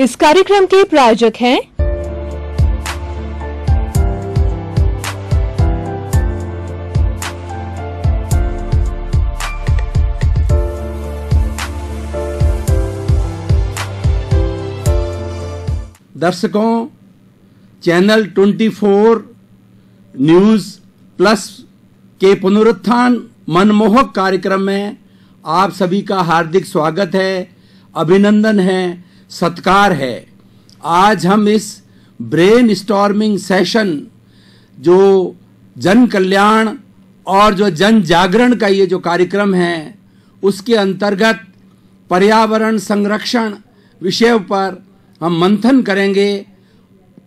इस कार्यक्रम के प्रायोजक हैं दर्शकों, चैनल 24 न्यूज प्लस के पुनरुत्थान मनमोहक कार्यक्रम में आप सभी का हार्दिक स्वागत है, अभिनंदन है, सत्कार है। आज हम इस ब्रेन स्टॉर्मिंग सेशन जो जन कल्याण और जो जन जागरण का ये जो कार्यक्रम है उसके अंतर्गत पर्यावरण संरक्षण विषय पर हम मंथन करेंगे।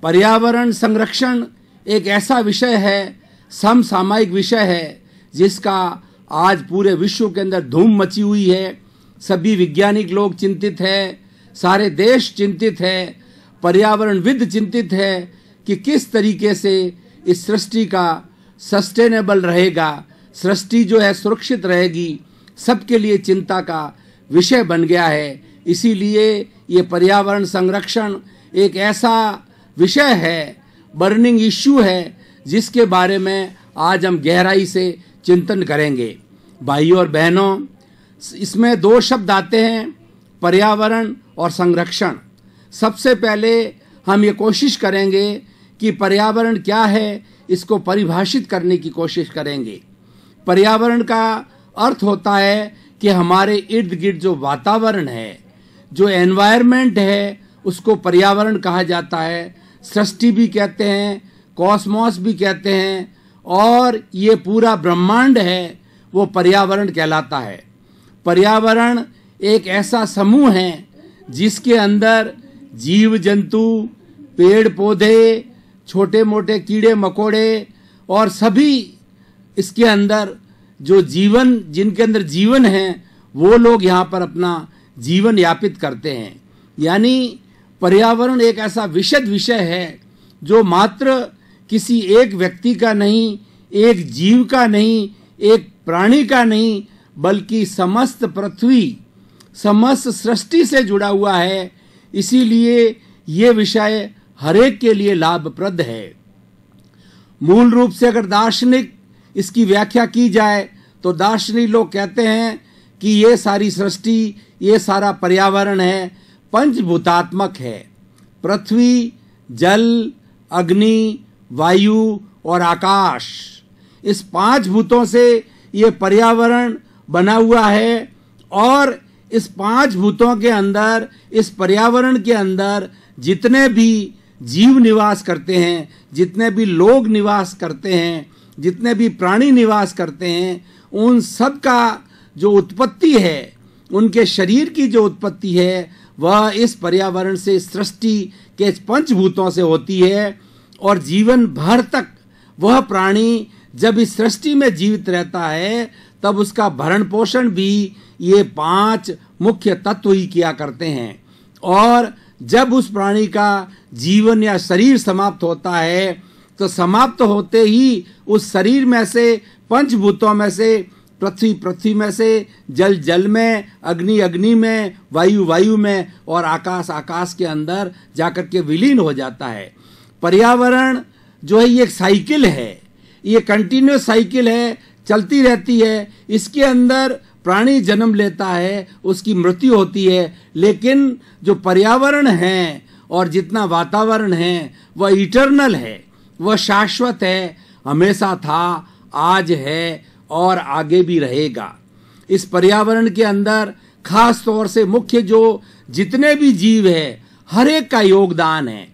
पर्यावरण संरक्षण एक ऐसा विषय है, समसामयिक विषय है, जिसका आज पूरे विश्व के अंदर धूम मची हुई है। सभी वैज्ञानिक लोग चिंतित है, सारे देश चिंतित है, पर्यावरणविद चिंतित है कि किस तरीके से इस सृष्टि का सस्टेनेबल रहेगा, सृष्टि जो है सुरक्षित रहेगी, सबके लिए चिंता का विषय बन गया है। इसीलिए ये पर्यावरण संरक्षण एक ऐसा विषय है, बर्निंग इश्यू है, जिसके बारे में आज हम गहराई से चिंतन करेंगे। भाइयों और बहनों, इसमें दो शब्द आते हैं, पर्यावरण और संरक्षण। सबसे पहले हम ये कोशिश करेंगे कि पर्यावरण क्या है, इसको परिभाषित करने की कोशिश करेंगे। पर्यावरण का अर्थ होता है कि हमारे इर्द गिर्द जो वातावरण है, जो एनवायरनमेंट है, उसको पर्यावरण कहा जाता है। सृष्टि भी कहते हैं, कॉस्मोस भी कहते हैं, और ये पूरा ब्रह्मांड है वो पर्यावरण कहलाता है। पर्यावरण एक ऐसा समूह है जिसके अंदर जीव जंतु, पेड़ पौधे, छोटे मोटे कीड़े मकोड़े और सभी इसके अंदर जो जीवन, जिनके अंदर जीवन है, वो लोग यहाँ पर अपना जीवन यापित करते हैं। यानी पर्यावरण एक ऐसा विशद विषय है जो मात्र किसी एक व्यक्ति का नहीं, एक जीव का नहीं, एक प्राणी का नहीं, बल्कि समस्त पृथ्वी, समस्त सृष्टि से जुड़ा हुआ है। इसीलिए ये विषय हरेक के लिए लाभप्रद है। मूल रूप से अगर दार्शनिक इसकी व्याख्या की जाए तो दार्शनिक लोग कहते हैं कि ये सारी सृष्टि, ये सारा पर्यावरण है, पंचभूतात्मक है। पृथ्वी, जल, अग्नि, वायु और आकाश, इस पांच भूतों से ये पर्यावरण बना हुआ है। और इस पांच भूतों के अंदर, इस पर्यावरण के अंदर जितने भी जीव निवास करते हैं, जितने भी लोग निवास करते हैं, जितने भी प्राणी निवास करते हैं, उन सब का जो उत्पत्ति है, उनके शरीर की जो उत्पत्ति है, वह इस पर्यावरण से, सृष्टि के पंचभूतों से होती है। और जीवन भर तक वह प्राणी जब इस सृष्टि में जीवित रहता है, तब उसका भरण पोषण भी ये पांच मुख्य तत्व ही किया करते हैं। और जब उस प्राणी का जीवन या शरीर समाप्त होता है, तो समाप्त होते ही उस शरीर में से, पंचभूतों में से, पृथ्वी में से, जल में, अग्नि में, वायु में और आकाश के अंदर जाकर के विलीन हो जाता है। पर्यावरण जो है ये एक साइकिल है, ये कंटिन्यूस साइकिल है, चलती रहती है। इसके अंदर प्राणी जन्म लेता है, उसकी मृत्यु होती है, लेकिन जो पर्यावरण है और जितना वातावरण है वह इटर्नल है, वह शाश्वत है, हमेशा था, आज है और आगे भी रहेगा। इस पर्यावरण के अंदर खास तौर से मुख्य जो जितने भी जीव है, हर एक का योगदान है।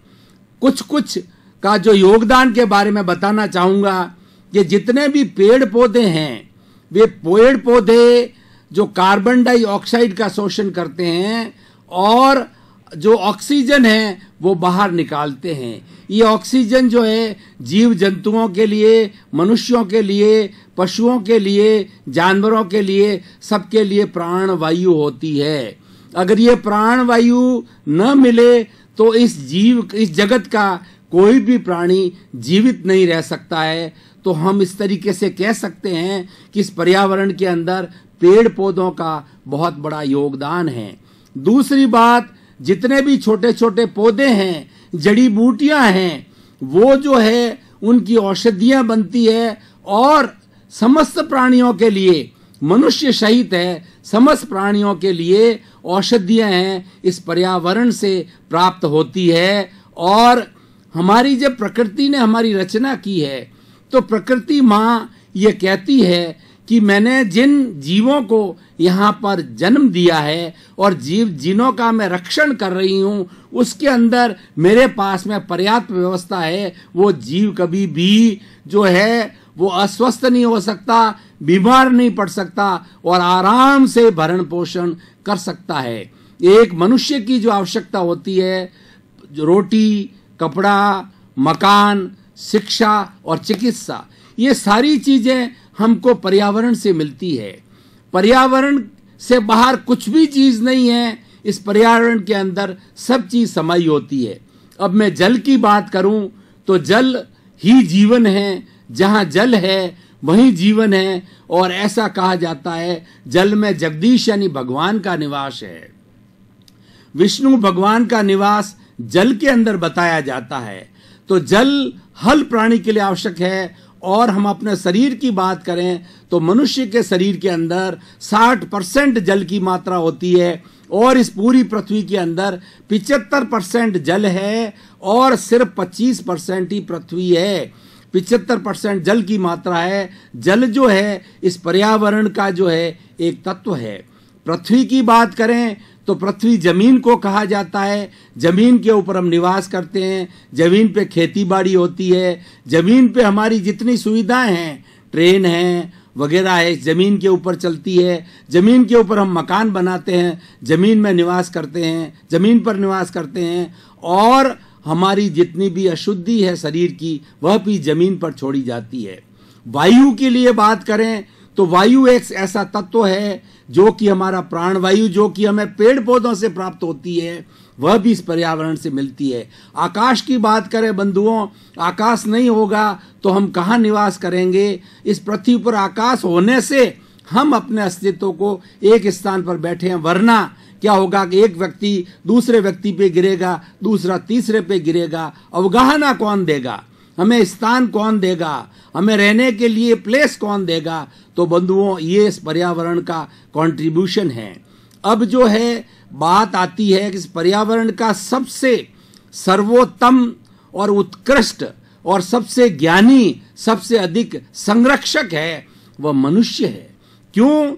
कुछ का जो योगदान के बारे में बताना चाहूँगा कि जितने भी पेड़ पौधे हैं, वे पेड़ पौधे जो कार्बन डाइऑक्साइड का शोषण करते हैं और जो ऑक्सीजन है वो बाहर निकालते हैं। ये ऑक्सीजन जो है जीव जंतुओं के लिए, मनुष्यों के लिए, पशुओं के लिए, जानवरों के लिए, सबके लिए प्राण वायु होती है। अगर ये प्राण वायु न मिले तो इस जगत का कोई भी प्राणी जीवित नहीं रह सकता है। तो हम इस तरीके से कह सकते हैं कि इस पर्यावरण के अंदर पेड़ पौधों का बहुत बड़ा योगदान है। दूसरी बात, जितने भी छोटे छोटे पौधे हैं, जड़ी बूटियां हैं, वो जो है उनकी औषधियां बनती है और समस्त प्राणियों के लिए, मनुष्य सहित है, समस्त प्राणियों के लिए औषधियां हैं, इस पर्यावरण से प्राप्त होती है। और हमारी जब प्रकृति ने हमारी रचना की है तो प्रकृति माँ ये कहती है कि मैंने जिन जीवों को यहाँ पर जन्म दिया है और जिनों का मैं रक्षण कर रही हूँ, उसके अंदर मेरे पास में पर्याप्त व्यवस्था है। वो जीव कभी भी जो है वो अस्वस्थ नहीं हो सकता, बीमार नहीं पड़ सकता और आराम से भरण पोषण कर सकता है। एक मनुष्य की जो आवश्यकता होती है, रोटी, कपड़ा, मकान, शिक्षा और चिकित्सा, ये सारी चीजें हमको पर्यावरण से मिलती है। पर्यावरण से बाहर कुछ भी चीज नहीं है, इस पर्यावरण के अंदर सब चीज समाई होती है। अब मैं जल की बात करूं तो जल ही जीवन है, जहां जल है वहीं जीवन है। और ऐसा कहा जाता है जल में जगदीश यानी भगवान का निवास है, विष्णु भगवान का निवास जल के अंदर बताया जाता है। तो जल हर प्राणी के लिए आवश्यक है। और हम अपने शरीर की बात करें तो मनुष्य के शरीर के अंदर 60% जल की मात्रा होती है और इस पूरी पृथ्वी के अंदर 75% जल है और सिर्फ 25% ही पृथ्वी है। 75% जल की मात्रा है। जल जो है इस पर्यावरण का जो है एक तत्व है। पृथ्वी की बात करें तो पृथ्वी जमीन को कहा जाता है। जमीन के ऊपर हम निवास करते हैं, जमीन पे खेती बाड़ी होती है, जमीन पे हमारी जितनी सुविधाएं हैं, ट्रेन है वगैरह है, जमीन के ऊपर चलती है। जमीन के ऊपर हम मकान बनाते हैं, जमीन में निवास करते हैं, जमीन पर निवास करते हैं। और हमारी जितनी भी अशुद्धि है शरीर की, वह भी जमीन पर छोड़ी जाती है। वायु के लिए बात करें तो वायु एक ऐसा तत्व है जो कि हमारा प्राणवायु, जो कि हमें पेड़ पौधों से प्राप्त होती है, वह भी इस पर्यावरण से मिलती है। आकाश की बात करें बंधुओं, आकाश नहीं होगा तो हम कहाँ निवास करेंगे। इस पृथ्वी पर आकाश होने से हम अपने अस्तित्व को एक स्थान पर बैठे हैं, वरना क्या होगा कि एक व्यक्ति दूसरे व्यक्ति पे गिरेगा, दूसरा तीसरे पे गिरेगा। अवगाहना कौन देगा, हमें स्थान कौन देगा, हमें रहने के लिए प्लेस कौन देगा। तो बंधुओं, ये इस पर्यावरण का कंट्रीब्यूशन है। अब जो है बात आती है कि इस पर्यावरण का सबसे सर्वोत्तम और उत्कृष्ट और सबसे ज्ञानी, सबसे अधिक संरक्षक है वह मनुष्य है। क्यों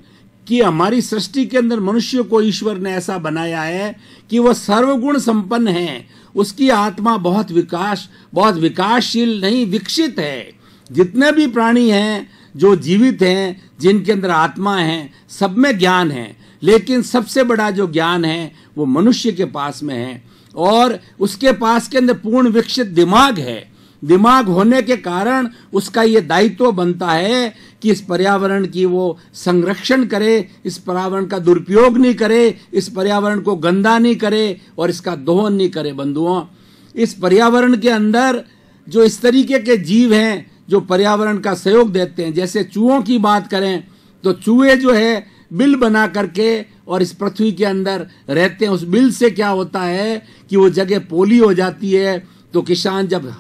कि हमारी सृष्टि के अंदर मनुष्य को ईश्वर ने ऐसा बनाया है कि वह सर्वगुण संपन्न है। उसकी आत्मा बहुत विकासशील नहीं, विकसित है। जितने भी प्राणी हैं जो जीवित हैं, जिनके अंदर आत्मा है, सब में ज्ञान है, लेकिन सबसे बड़ा जो ज्ञान है वो मनुष्य के पास में है। और उसके पास के अंदर पूर्ण विकसित दिमाग है। दिमाग होने के कारण उसका ये दायित्व बनता है कि इस पर्यावरण की वो संरक्षण करे, इस पर्यावरण का दुरुपयोग नहीं करे, इस पर्यावरण को गंदा नहीं करे और इसका दोहन नहीं करे। बंधुओं, इस पर्यावरण के अंदर जो इस तरीके के जीव हैं जो पर्यावरण का सहयोग देते हैं, जैसे चूहों की बात करें तो चूहे जो है बिल बना करके और इस पृथ्वी के अंदर रहते हैं। उस बिल से क्या होता है कि वो जगह पोली हो जाती है, तो किसान जब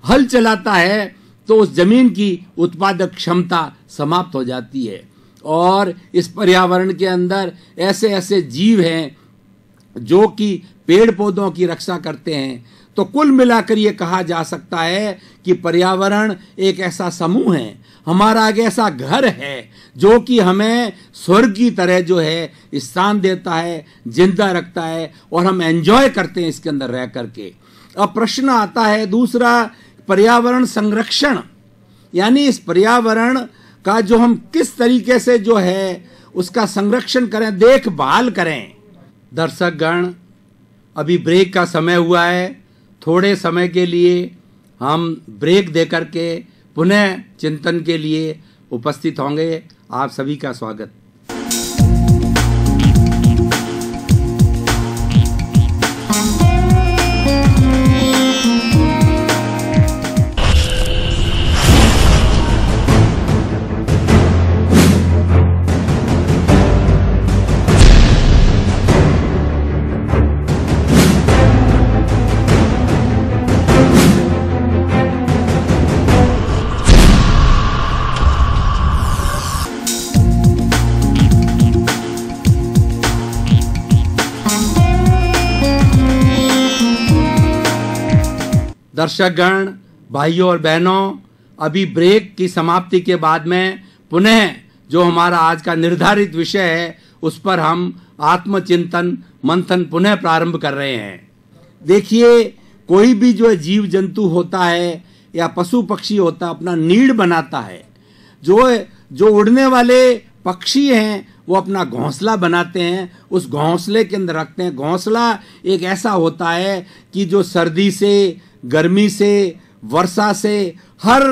हल चलाता है तो उस जमीन की उत्पादक क्षमता समाप्त हो जाती है। और इस पर्यावरण के अंदर ऐसे ऐसे जीव हैं जो कि पेड़ पौधों की रक्षा करते हैं। तो कुल मिलाकर ये कहा जा सकता है कि पर्यावरण एक ऐसा समूह है, हमारा एक ऐसा घर है जो कि हमें स्वर्ग की तरह जो है स्थान देता है, जिंदा रखता है और हम एंजॉय करते हैं इसके अंदर रह करके। अब प्रश्न आता है दूसरा, पर्यावरण संरक्षण, यानी इस पर्यावरण का जो हम किस तरीके से जो है उसका संरक्षण करें, देखभाल करें। दर्शकगण, अभी ब्रेक का समय हुआ है। थोड़े समय के लिए हम ब्रेक देकर के पुनः चिंतन के लिए उपस्थित होंगे। आप सभी का स्वागत। दर्शकगण, भाइयों और बहनों, अभी ब्रेक की समाप्ति के बाद में पुनः जो हमारा आज का निर्धारित विषय है उस पर हम आत्मचिंतन मंथन पुनः प्रारंभ कर रहे हैं। देखिए, कोई भी जो जीव जंतु होता है या पशु पक्षी होता है अपना नीड़ बनाता है। जो उड़ने वाले पक्षी हैं वो अपना घोंसला बनाते हैं, उस घोंसले के अंदर रखते हैं। घोंसला एक ऐसा होता है कि जो सर्दी से, गर्मी से, वर्षा से, हर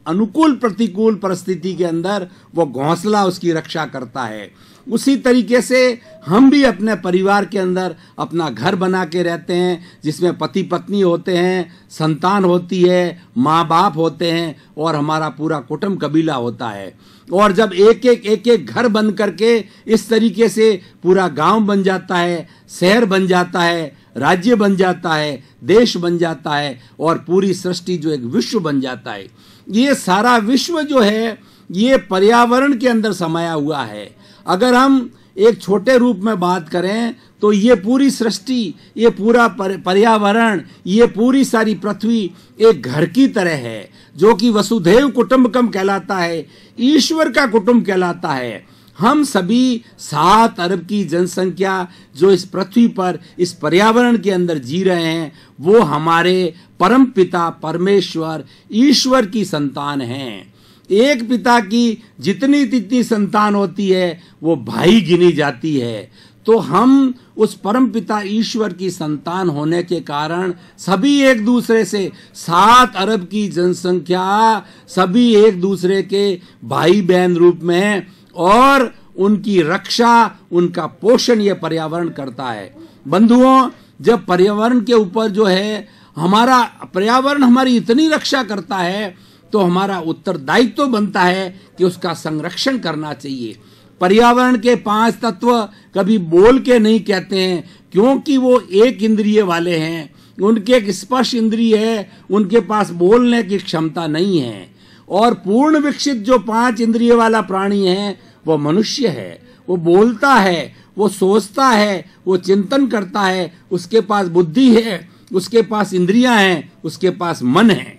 अनुकूल प्रतिकूल परिस्थिति के अंदर वो घोंसला उसकी रक्षा करता है। उसी तरीके से हम भी अपने परिवार के अंदर अपना घर बना के रहते हैं, जिसमें पति पत्नी होते हैं, संतान होती है, माँ बाप होते हैं और हमारा पूरा कुटुंब कबीला होता है। और जब एक एक घर बन करके इस तरीके से पूरा गांव बन जाता है, शहर बन जाता है, राज्य बन जाता है, देश बन जाता है और पूरी सृष्टि जो एक विश्व बन जाता है। ये सारा विश्व जो है ये पर्यावरण के अंदर समाया हुआ है। अगर हम एक छोटे रूप में बात करें तो ये पूरी सृष्टि, ये पूरा पर्यावरण, ये पूरी सारी पृथ्वी एक घर की तरह है, जो कि वसुधैव कुटुंबकम कहलाता है, ईश्वर का कुटुंब कहलाता है। हम सभी 7 अरब की जनसंख्या जो इस पृथ्वी पर इस पर्यावरण के अंदर जी रहे हैं वो हमारे परम पिता परमेश्वर ईश्वर की संतान हैं। एक पिता की जितनी संतान होती है वो भाई गिनी जाती है। तो हम उस परम पिता ईश्वर की संतान होने के कारण सभी एक दूसरे से 7 अरब की जनसंख्या सभी एक दूसरे के भाई बहन रूप में और उनकी रक्षा, उनका पोषण ये पर्यावरण करता है। बंधुओं, जब पर्यावरण के ऊपर जो है हमारा पर्यावरण हमारी इतनी रक्षा करता है तो हमारा उत्तरदायित्व तो बनता है कि उसका संरक्षण करना चाहिए। पर्यावरण के 5 तत्व कभी बोल के नहीं कहते हैं, क्योंकि वो एक इंद्रिय वाले हैं, उनके एक स्पर्श इंद्रिय है, उनके पास बोलने की क्षमता नहीं है। और पूर्ण विकसित जो 5 इंद्रिय वाला प्राणी है वो मनुष्य है। वो बोलता है, वो सोचता है, वो चिंतन करता है, उसके पास बुद्धि है, उसके पास इंद्रियां हैं, उसके पास मन है।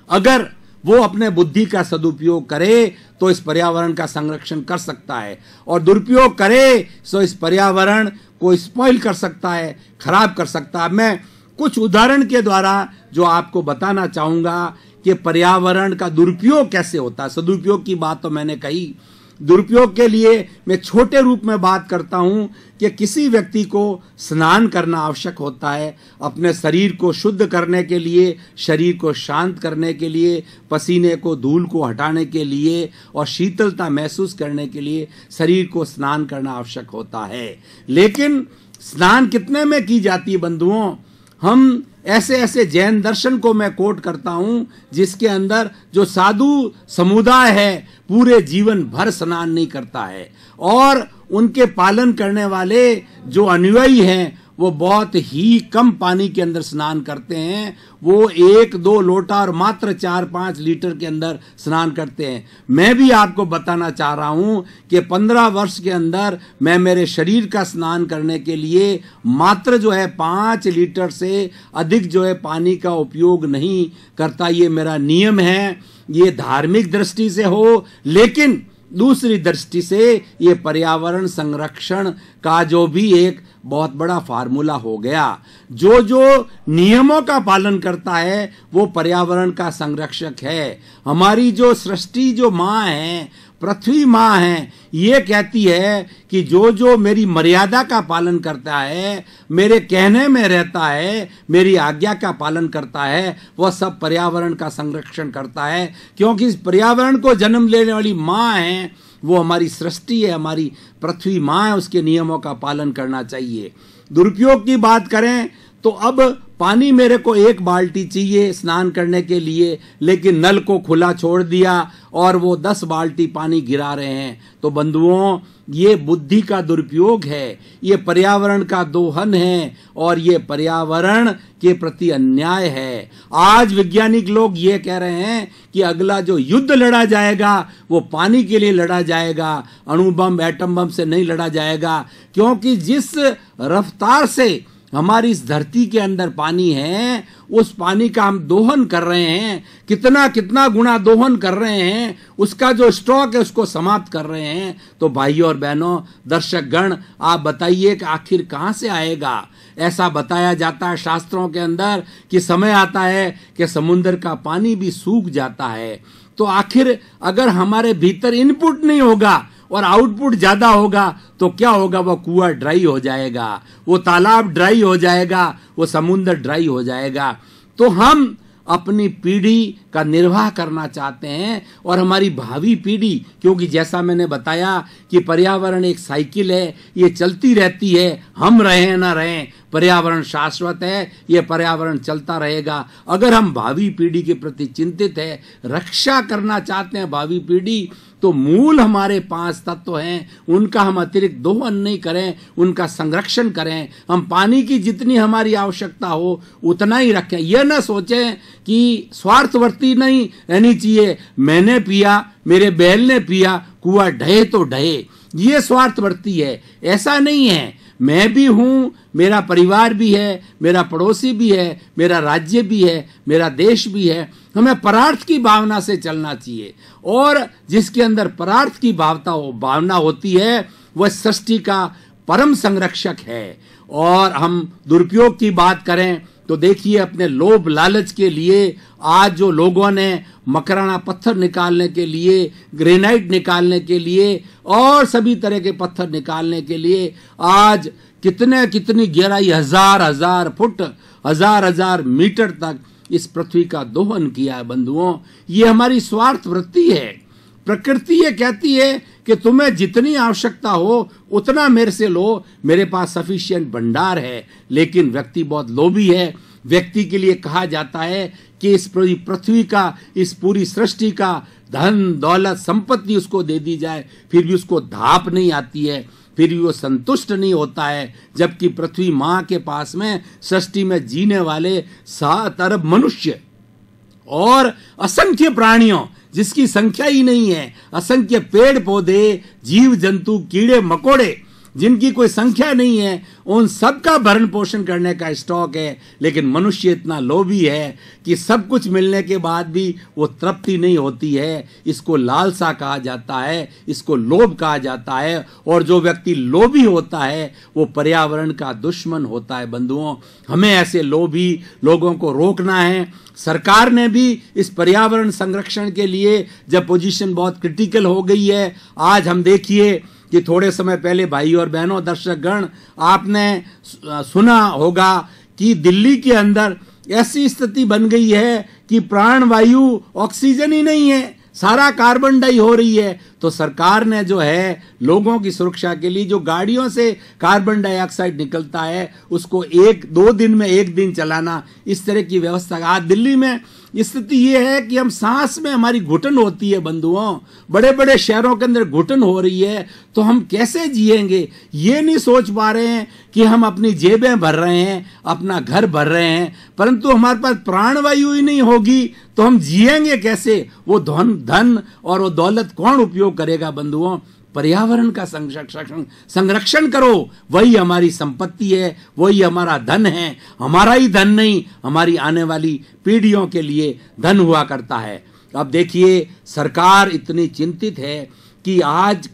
अगर वो अपने बुद्धि का सदुपयोग करे तो इस पर्यावरण का संरक्षण कर सकता है, और दुरुपयोग करे तो इस पर्यावरण को स्पॉइल कर सकता है, खराब कर सकता है। मैं कुछ उदाहरण के द्वारा जो आपको बताना चाहूंगा कि पर्यावरण का दुरुपयोग कैसे होता है। सदुपयोग की बात तो मैंने कही, दुरुपयोग के लिए मैं छोटे रूप में बात करता हूं कि किसी व्यक्ति को स्नान करना आवश्यक होता है, अपने शरीर को शुद्ध करने के लिए, शरीर को शांत करने के लिए, पसीने को, धूल को हटाने के लिए और शीतलता महसूस करने के लिए शरीर को स्नान करना आवश्यक होता है। लेकिन स्नान कितने में की जाती है बंधुओं? हम ऐसे जैन दर्शन को मैं कोट करता हूं जिसके अंदर जो साधु समुदाय है पूरे जीवन भर स्नान नहीं करता है, और उनके पालन करने वाले जो अनुयायी हैं वो बहुत ही कम पानी के अंदर स्नान करते हैं। वो 1-2 लोटा और मात्र 4-5 लीटर के अंदर स्नान करते हैं। मैं भी आपको बताना चाह रहा हूं कि 15 वर्ष के अंदर मैं मेरे शरीर का स्नान करने के लिए मात्र जो है 5 लीटर से अधिक जो है पानी का उपयोग नहीं करता। ये मेरा नियम है, ये धार्मिक दृष्टि से हो, लेकिन दूसरी दृष्टि से ये पर्यावरण संरक्षण का जो भी एक बहुत बड़ा फार्मूला हो गया। जो नियमों का पालन करता है वो पर्यावरण का संरक्षक है। हमारी जो सृष्टि, जो माँ है, पृथ्वी माँ है, ये कहती है कि जो मेरी मर्यादा का पालन करता है, मेरे कहने में रहता है, मेरी आज्ञा का पालन करता है, वह सब पर्यावरण का संरक्षण करता है। क्योंकि इस पर्यावरण को जन्म लेने वाली माँ है, वो हमारी सृष्टि है, हमारी पृथ्वी माँ है, उसके नियमों का पालन करना चाहिए। दुरुपयोग की बात करें तो अब पानी मेरे को 1 बाल्टी चाहिए स्नान करने के लिए, लेकिन नल को खुला छोड़ दिया और वो 10 बाल्टी पानी गिरा रहे हैं। तो बंधुओं, ये बुद्धि का दुरुपयोग है, ये पर्यावरण का दोहन है और ये पर्यावरण के प्रति अन्याय है। आज वैज्ञानिक लोग ये कह रहे हैं कि अगला जो युद्ध लड़ा जाएगा वो पानी के लिए लड़ा जाएगा, अणु बम, एटम बम से नहीं लड़ा जाएगा। क्योंकि जिस रफ्तार से हमारी इस धरती के अंदर पानी है, उस पानी का हम दोहन कर रहे हैं, कितना कितना गुना दोहन कर रहे हैं, उसका जो स्टॉक है उसको समाप्त कर रहे हैं। तो भाइयों और बहनों, दर्शक गण, आप बताइए कि आखिर कहां से आएगा? ऐसा बताया जाता है शास्त्रों के अंदर कि समय आता है कि समुद्र का पानी भी सूख जाता है। तो आखिर अगर हमारे भीतर इनपुट नहीं होगा और आउटपुट ज्यादा होगा तो क्या होगा? वो कुआं ड्राई हो जाएगा, वो तालाब ड्राई हो जाएगा, वो समुद्र ड्राई हो जाएगा। तो हम अपनी पीढ़ी का निर्वाह करना चाहते हैं और हमारी भावी पीढ़ी, क्योंकि जैसा मैंने बताया कि पर्यावरण एक साइकिल है, ये चलती रहती है, हम रहें ना रहें, पर्यावरण शाश्वत है, ये पर्यावरण चलता रहेगा। अगर हम भावी पीढ़ी के प्रति चिंतित है, रक्षा करना चाहते हैं भावी पीढ़ी, तो मूल हमारे 5 तत्व हैं, उनका हम अतिरिक्त दोहन नहीं करें, उनका संरक्षण करें। हम पानी की जितनी हमारी आवश्यकता हो उतना ही रखें। यह ना सोचें कि स्वार्थवर्ती नहीं रहनी चाहिए, मैंने पिया, मेरे बैल ने पिया, कुआं ढहे तो ढहे, ये स्वार्थवर्ती है। ऐसा नहीं है, मैं भी हूं, मेरा परिवार भी है, मेरा पड़ोसी भी है, मेरा राज्य भी है, मेरा देश भी है। हमें परार्थ की भावना से चलना चाहिए, और जिसके अंदर परार्थ की भावना होती है वह सृष्टि का परम संरक्षक है। और हम दुरुपयोग की बात करें तो देखिए, अपने लोभ लालच के लिए आज जो लोगों ने मकराना पत्थर निकालने के लिए, ग्रेनाइट निकालने के लिए और सभी तरह के पत्थर निकालने के लिए आज कितनी गहराई, हजार फुट, हजार मीटर तक इस पृथ्वी का दोहन किया है। बंधुओं, ये हमारी स्वार्थ वृत्ति है। प्रकृति ये कहती है कि तुम्हें जितनी आवश्यकता हो उतना मेरे से लो, मेरे पास सफिशिएंट भंडार है। लेकिन व्यक्ति बहुत लोभी है। व्यक्ति के लिए कहा जाता है कि इस पूरी पृथ्वी का, इस पूरी सृष्टि का धन दौलत संपत्ति उसको दे दी जाए, फिर भी उसको धाप नहीं आती है, फिर भी वो संतुष्ट नहीं होता है। जबकि पृथ्वी माँ के पास में सृष्टि में जीने वाले 7 अरब मनुष्य और असंख्य प्राणियों जिसकी संख्या ही नहीं है, असंख्य पेड़ पौधे, जीव जंतु, कीड़े मकोड़े जिनकी कोई संख्या नहीं है, उन सब का भरण पोषण करने का स्टॉक है। लेकिन मनुष्य इतना लोभी है कि सब कुछ मिलने के बाद भी वो तृप्ति नहीं होती है। इसको लालसा कहा जाता है, इसको लोभ कहा जाता है। और जो व्यक्ति लोभी होता है वो पर्यावरण का दुश्मन होता है। बंधुओं, हमें ऐसे लोभी लोगों को रोकना है। सरकार ने भी इस पर्यावरण संरक्षण के लिए जब पोजीशन बहुत क्रिटिकल हो गई है, आज हम देखिए कि थोड़े समय पहले भाई और बहनों, दर्शकगण, आपने सुना होगा कि दिल्ली के अंदर ऐसी स्थिति बन गई है कि प्राणवायु ऑक्सीजन ही नहीं है, सारा कार्बन डाई हो रही है। तो सरकार ने जो है लोगों की सुरक्षा के लिए जो गाड़ियों से कार्बन डाइऑक्साइड निकलता है उसको 1-2 दिन में 1 दिन चलाना, इस तरह की व्यवस्था। आज दिल्ली में स्थिति ये है कि हम सांस में हमारी घुटन होती है। बंधुओं, बड़े बड़े शहरों के अंदर घुटन हो रही है, तो हम कैसे जिएंगे? ये नहीं सोच पा रहे हैं कि हम अपनी जेबें भर रहे हैं, अपना घर भर रहे हैं, परंतु हमारे पास प्राणवायु ही नहीं होगी तो हम जिएंगे कैसे? वो धन और वो दौलत कौन उपयोग करेगा? बंधुओं, पर्यावरण का संरक्षण करो, वही हमारी संपत्ति है, वही हमारा धन है। हमारा ही धन नहीं, हमारी आने वाली पीढ़ियों के लिए धन हुआ करता है। अब देखिए, सरकार इतनी चिंतित है कि आज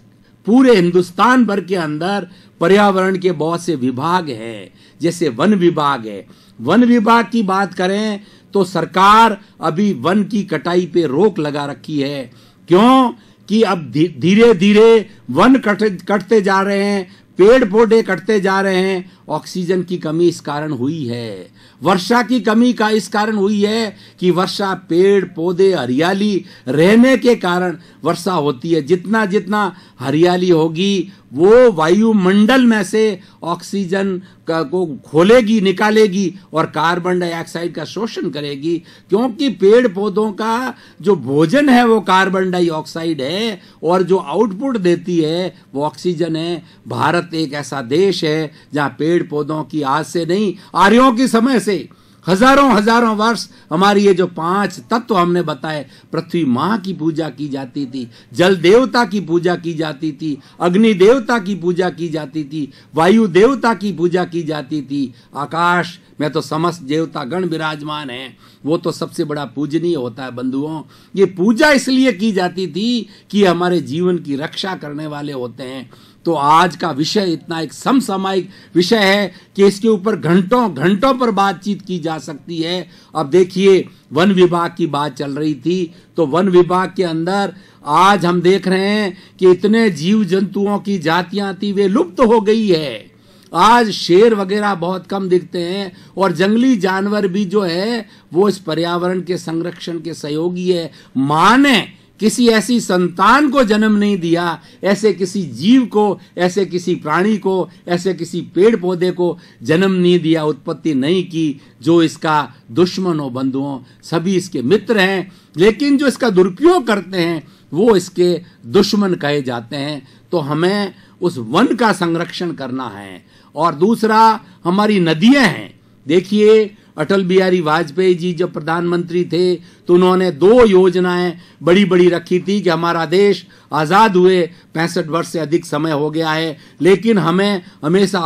पूरे हिंदुस्तान भर के अंदर पर्यावरण के बहुत से विभाग हैं, जैसे वन विभाग है। वन विभाग की बात करें तो सरकार अभी वन की कटाई पे रोक लगा रखी है। क्यों? कि अब धीरे धीरे वन कटते जा रहे हैं, पेड़ पौधे कटते जा रहे हैं। ऑक्सीजन की कमी इस कारण हुई है, वर्षा की कमी का इस कारण हुई है कि वर्षा, पेड़ पौधे, हरियाली रहने के कारण वर्षा होती है। जितना जितना हरियाली होगी वो वायुमंडल में से ऑक्सीजन को खोलेगी, निकालेगी और कार्बन डाइऑक्साइड का शोषण करेगी। क्योंकि पेड़ पौधों का जो भोजन है वो कार्बन डाइऑक्साइड है और जो आउटपुट देती है वो ऑक्सीजन है। भारत एक ऐसा देश है जहां पेड़ पौधों की आज से नहीं, आर्यों के समय से हजारों हजारों वर्ष हमारी ये जो 5 तत्व हमने बताए, पृथ्वी माँ की पूजा की जाती थी, जल देवता की पूजा की जाती थी, अग्नि देवता की पूजा की जाती थी, वायु देवता की पूजा की जाती थी, आकाश में तो समस्त देवता गण विराजमान हैं, वो तो सबसे बड़ा पूजनीय होता है बंधुओं। ये पूजा इसलिए की जाती थी कि हमारे जीवन की रक्षा करने वाले होते हैं। तो आज का विषय इतना एक समसामयिक विषय है कि इसके ऊपर घंटों घंटों पर बातचीत की जा सकती है। अब देखिए, वन विभाग की बात चल रही थी, तो वन विभाग के अंदर आज हम देख रहे हैं कि इतने जीव जंतुओं की जातियां थी, वे लुप्त हो गई है। आज शेर वगैरह बहुत कम दिखते हैं और जंगली जानवर भी जो है वो इस पर्यावरण के संरक्षण के सहयोगी है। माँ ने किसी ऐसी संतान को जन्म नहीं दिया, ऐसे किसी जीव को, ऐसे किसी प्राणी को, ऐसे किसी पेड़ पौधे को जन्म नहीं दिया, उत्पत्ति नहीं की जो इसका दुश्मन हो बंधुओं। सभी इसके मित्र हैं, लेकिन जो इसका दुरुपयोग करते हैं वो इसके दुश्मन कहे जाते हैं। तो हमें उस वन का संरक्षण करना है। और दूसरा, हमारी नदियां हैं। देखिए, अटल बिहारी वाजपेयी जी जब प्रधानमंत्री थे तो उन्होंने 2 योजनाएं बड़ी बड़ी रखी थी कि हमारा देश आजाद हुए 65 वर्ष से अधिक समय हो गया है, लेकिन हमें हमेशा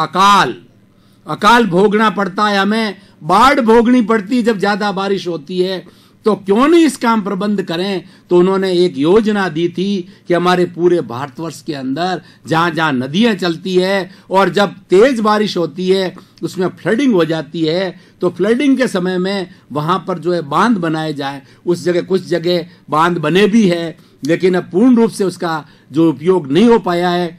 अकाल भोगना पड़ता है, हमें बाढ़ भोगनी पड़ती है जब ज्यादा बारिश होती है। तो क्यों नहीं इस काम प्रबंध करें। तो उन्होंने एक योजना दी थी कि हमारे पूरे भारतवर्ष के अंदर जहां जहां नदियां चलती है और जब तेज बारिश होती है उसमें फ्लडिंग हो जाती है, तो फ्लडिंग के समय में वहां पर जो है बांध बनाए जाए। उस जगह कुछ जगह बांध बने भी है, लेकिन अब पूर्ण रूप से उसका जो उपयोग नहीं हो पाया है।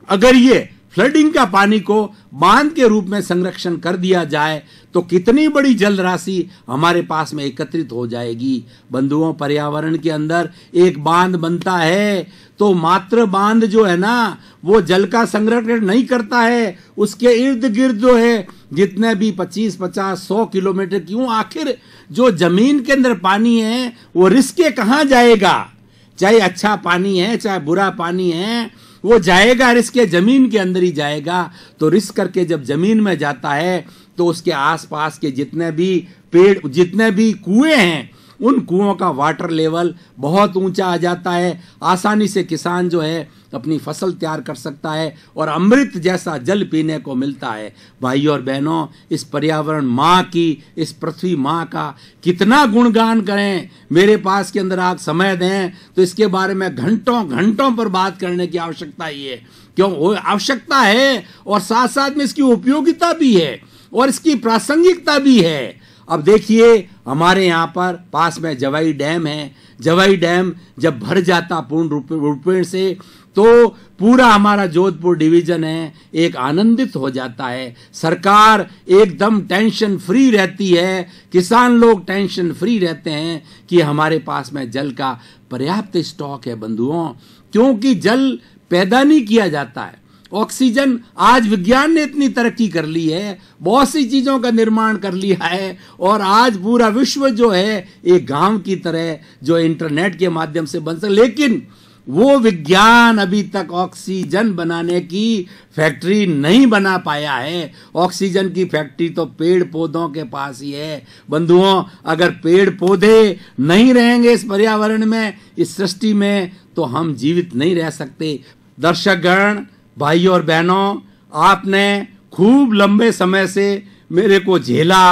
अगर ये फ्लडिंग का पानी को बांध के रूप में संरक्षण कर दिया जाए तो कितनी बड़ी जल राशि हमारे पास में एकत्रित हो जाएगी। बंधुओं, पर्यावरण के अंदर एक बांध बनता है तो मात्र बांध जो है ना वो जल का संरक्षण नहीं करता है, उसके इर्द गिर्द जो है जितने भी 25, 50, 100 किलोमीटर, क्यों, आखिर जो जमीन के अंदर पानी है वो रिसके कहाँ जाएगा। चाहे अच्छा पानी है चाहे बुरा पानी है, वो जाएगा रिसके जमीन के अंदर ही जाएगा। तो रिस्क करके जब जमीन में जाता है तो उसके आसपास के जितने भी पेड़, जितने भी कुएं हैं, उन कुओं का वाटर लेवल बहुत ऊंचा आ जाता है। आसानी से किसान जो है अपनी फसल तैयार कर सकता है और अमृत जैसा जल पीने को मिलता है। भाइयों और बहनों, इस पर्यावरण माँ की, इस पृथ्वी माँ का कितना गुणगान करें। मेरे पास के अंदर आप समय दें तो इसके बारे में घंटों घंटों पर बात करने की आवश्यकता ही है। क्यों, वो आवश्यकता है और साथ साथ में इसकी उपयोगिता भी है और इसकी प्रासंगिकता भी है। अब देखिए, हमारे यहाँ पर पास में जवाई डैम है। जवाई डैम जब भर जाता पूर्ण रूपेण से तो पूरा हमारा जोधपुर डिवीजन है एक आनंदित हो जाता है। सरकार एकदम टेंशन फ्री रहती है, किसान लोग टेंशन फ्री रहते हैं कि हमारे पास में जल का पर्याप्त स्टॉक है बंधुओं। क्योंकि जल पैदा नहीं किया जाता है, ऑक्सीजन, आज विज्ञान ने इतनी तरक्की कर ली है, बहुत सी चीजों का निर्माण कर लिया है और आज पूरा विश्व जो है एक गांव की तरह जो इंटरनेट के माध्यम से बन सके, लेकिन वो विज्ञान अभी तक ऑक्सीजन बनाने की फैक्ट्री नहीं बना पाया है। ऑक्सीजन की फैक्ट्री तो पेड़ पौधों के पास ही है। बंधुओं, अगर पेड़ पौधे नहीं रहेंगे इस पर्यावरण में, इस सृष्टि में, तो हम जीवित नहीं रह सकते। दर्शकगण, भाइयों और बहनों, आपने खूब लंबे समय से मेरे को झेला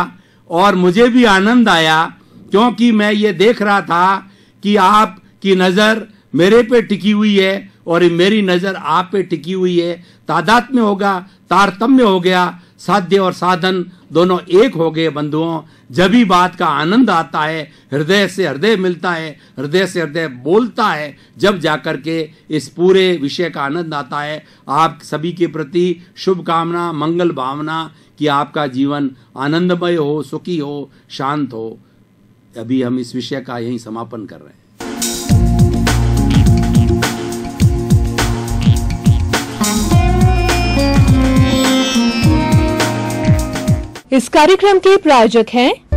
और मुझे भी आनंद आया, क्योंकि मैं ये देख रहा था कि आपकी नजर मेरे पे टिकी हुई है और मेरी नजर आप पे टिकी हुई है। तादात्म्य होगा, तारतम्य हो गया, साध्य और साधन दोनों एक हो गए बंधुओं। जब भी बात का आनंद आता है, हृदय से हृदय मिलता है, हृदय से हृदय बोलता है, जब जाकर के इस पूरे विषय का आनंद आता है। आप सभी के प्रति शुभकामना, मंगल भावना कि आपका जीवन आनंदमय हो, सुखी हो, शांत हो। अभी हम इस विषय का यहीं समापन कर रहे हैं। इस कार्यक्रम के प्रायोजक हैं